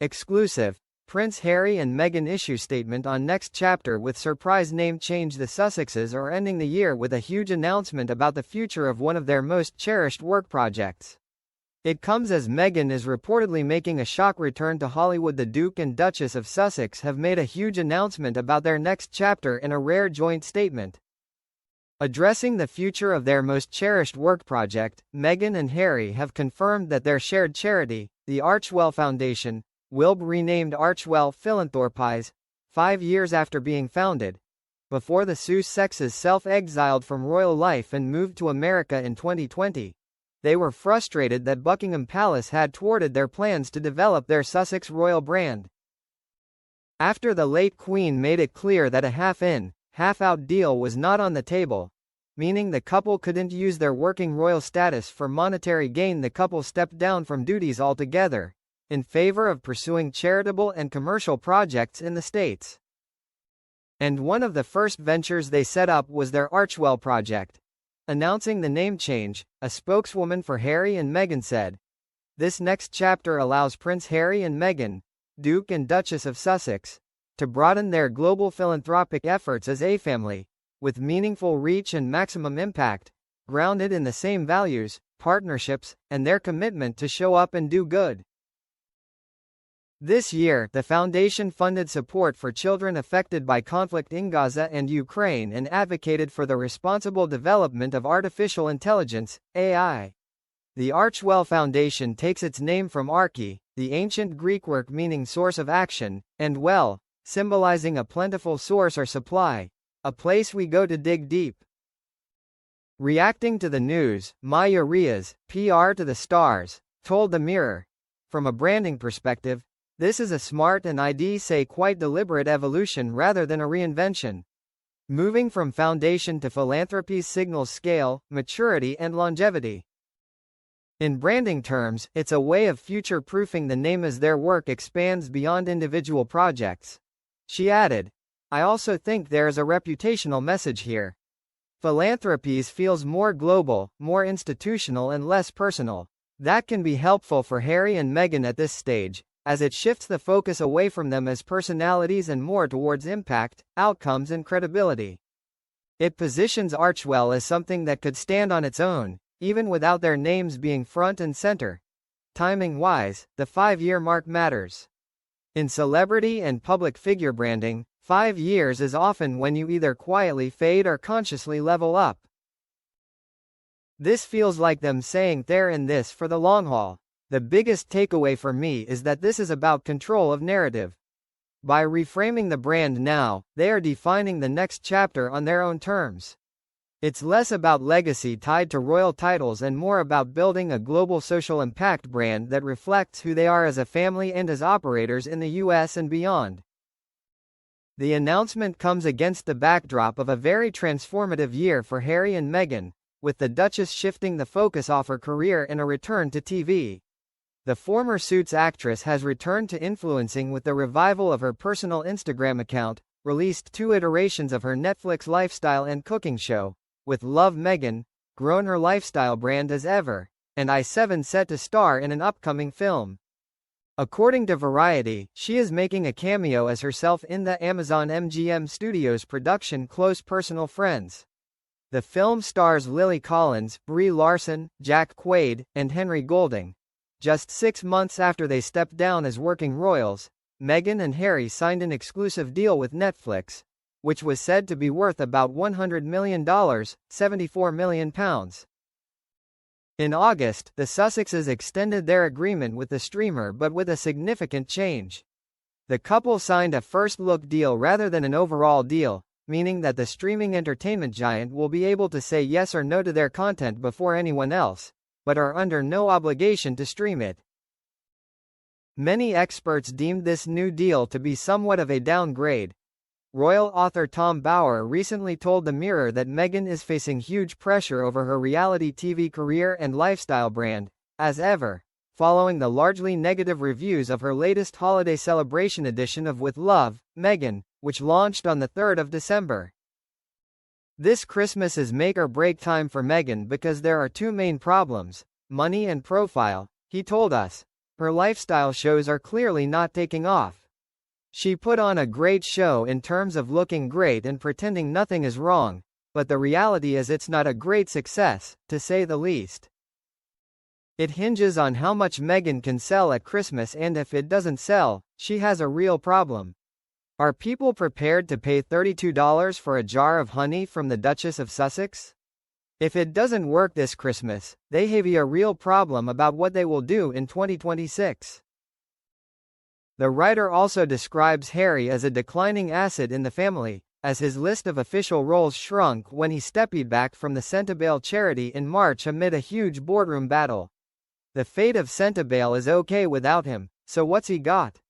Exclusive. Prince Harry and Meghan issue statement on next chapter with surprise name change. The Sussexes are ending the year with a huge announcement about the future of one of their most cherished work projects. It comes as Meghan is reportedly making a shock return to Hollywood. The Duke and Duchess of Sussex have made a huge announcement about their next chapter in a rare joint statement. Addressing the future of their most cherished work project, Meghan and Harry have confirmed that their shared charity, the Archewell Foundation, will be renamed Archewell Philanthropies, 5 years after being founded. Before the Sussexes self-exiled from royal life and moved to America in 2020, they were frustrated that Buckingham Palace had thwarted their plans to develop their Sussex royal brand. After the late Queen made it clear that a half-in, half-out deal was not on the table, meaning the couple couldn't use their working royal status for monetary gain, the couple stepped down from duties altogether, in favor of pursuing charitable and commercial projects in the States. And one of the first ventures they set up was their Archewell project. Announcing the name change, a spokeswoman for Harry and Meghan said, "This next chapter allows Prince Harry and Meghan, Duke and Duchess of Sussex, to broaden their global philanthropic efforts as a family, with meaningful reach and maximum impact, grounded in the same values, partnerships, and their commitment to show up and do good." This year, the foundation funded support for children affected by conflict in Gaza and Ukraine and advocated for the responsible development of artificial intelligence, AI. The Archewell Foundation takes its name from arche, the ancient Greek word meaning source of action, and well, symbolizing a plentiful source or supply, a place we go to dig deep. Reacting to the news, Maya Riaz, PR to the stars, told The Mirror, "From a branding perspective, this is a smart and I'd say quite deliberate evolution rather than a reinvention. Moving from foundation to philanthropy signals scale, maturity and longevity. In branding terms, it's a way of future-proofing the name as their work expands beyond individual projects." She added, "I also think there is a reputational message here. Philanthropies feels more global, more institutional and less personal. That can be helpful for Harry and Meghan at this stage, as it shifts the focus away from them as personalities and more towards impact, outcomes and credibility. It positions Archewell as something that could stand on its own, even without their names being front and center. Timing-wise, the 5-year mark matters. In celebrity and public figure branding, 5 years is often when you either quietly fade or consciously level up. This feels like them saying they're in this for the long haul. The biggest takeaway for me is that this is about control of narrative. By reframing the brand now, they are defining the next chapter on their own terms. It's less about legacy tied to royal titles and more about building a global social impact brand that reflects who they are as a family and as operators in the US and beyond. The announcement comes against the backdrop of a very transformative year for Harry and Meghan, with the Duchess shifting the focus off her career in a return to TV. The former Suits actress has returned to influencing with the revival of her personal Instagram account, released 2 iterations of her Netflix lifestyle and cooking show, with Love Meghan, grown her lifestyle brand as ever, and i7 set to star in an upcoming film. According to Variety, she is making a cameo as herself in the Amazon MGM Studios production Close Personal Friends. The film stars Lily Collins, Brie Larson, Jack Quaid, and Henry Golding. Just 6 months after they stepped down as working royals, Meghan and Harry signed an exclusive deal with Netflix, which was said to be worth about $100 million, £74 million. In August, the Sussexes extended their agreement with the streamer but with a significant change. The couple signed a first-look deal rather than an overall deal, meaning that the streaming entertainment giant will be able to say yes or no to their content before anyone else, but are under no obligation to stream it. Many experts deemed this new deal to be somewhat of a downgrade. Royal author Tom Bower recently told The Mirror that Meghan is facing huge pressure over her reality TV career and lifestyle brand, as ever, following the largely negative reviews of her latest holiday celebration edition of With Love, Meghan, which launched on the 3rd of December. This Christmas is make or break time for Meghan because there are 2 main problems, money and profile, he told us. Her lifestyle shows are clearly not taking off. She put on a great show in terms of looking great and pretending nothing is wrong, but the reality is it's not a great success, to say the least. It hinges on how much Meghan can sell at Christmas, and if it doesn't sell, she has a real problem. Are people prepared to pay $32 for a jar of honey from the Duchess of Sussex? If it doesn't work this Christmas, they have a real problem about what they will do in 2026. The writer also describes Harry as a declining asset in the family, as his list of official roles shrunk when he stepped back from the Centabale charity in March amid a huge boardroom battle. The fate of Centabale is okay without him, so what's he got?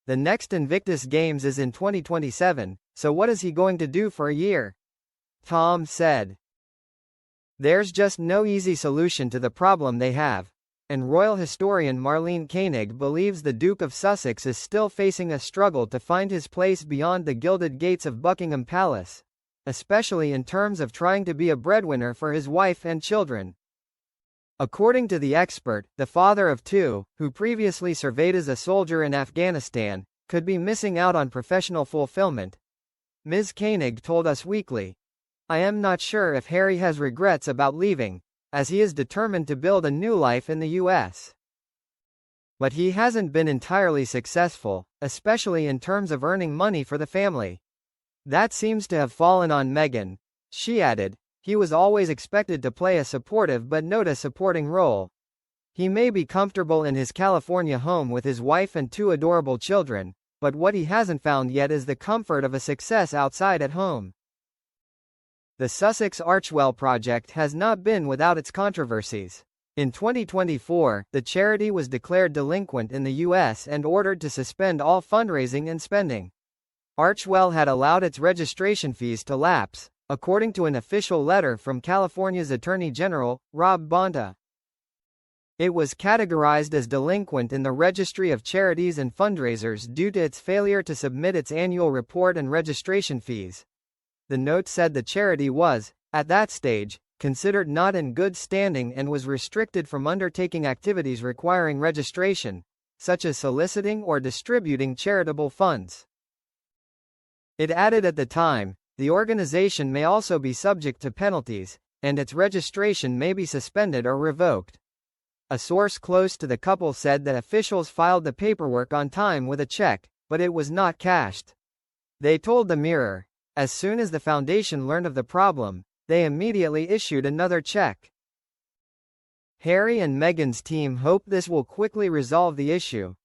The next Invictus Games is in 2027, so what is he going to do for a year? Tom said. There's just no easy solution to the problem they have, and royal historian Marlene Koenig believes the Duke of Sussex is still facing a struggle to find his place beyond the gilded gates of Buckingham Palace, especially in terms of trying to be a breadwinner for his wife and children. According to the expert, the father of two, who previously surveyed as a soldier in Afghanistan, could be missing out on professional fulfillment. Ms. Koenig told Us Weekly, "I am not sure if Harry has regrets about leaving, as he is determined to build a new life in the US. But he hasn't been entirely successful, especially in terms of earning money for the family. That seems to have fallen on Meghan." She added, "He was always expected to play a supportive but not a supporting role. He may be comfortable in his California home with his wife and two adorable children, but what he hasn't found yet is the comfort of a success outside at home." The Sussex Archewell project has not been without its controversies. In 2024, the charity was declared delinquent in the US and ordered to suspend all fundraising and spending. Archewell had allowed its registration fees to lapse, according to an official letter from California's Attorney General, Rob Bonta. It was categorized as delinquent in the Registry of Charities and Fundraisers due to its failure to submit its annual report and registration fees. The note said the charity was, at that stage, considered not in good standing and was restricted from undertaking activities requiring registration, such as soliciting or distributing charitable funds. It added at the time, the organization may also be subject to penalties, and its registration may be suspended or revoked. A source close to the couple said that officials filed the paperwork on time with a check, but it was not cashed. They told the Mirror, as soon as the foundation learned of the problem, they immediately issued another check. Harry and Meghan's team hope this will quickly resolve the issue.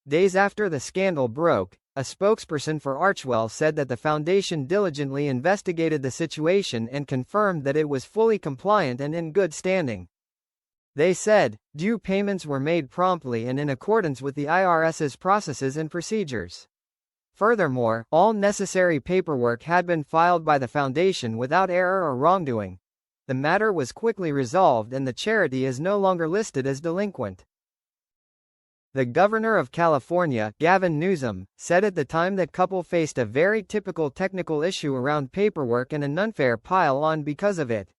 Days after the scandal broke, a spokesperson for Archewell said that the foundation diligently investigated the situation and confirmed that it was fully compliant and in good standing. They said, due payments were made promptly and in accordance with the IRS's processes and procedures. Furthermore, all necessary paperwork had been filed by the foundation without error or wrongdoing. The matter was quickly resolved and the charity is no longer listed as delinquent. The governor of California, Gavin Newsom, said at the time that couple faced a very typical technical issue around paperwork and an unfair pile-on because of it.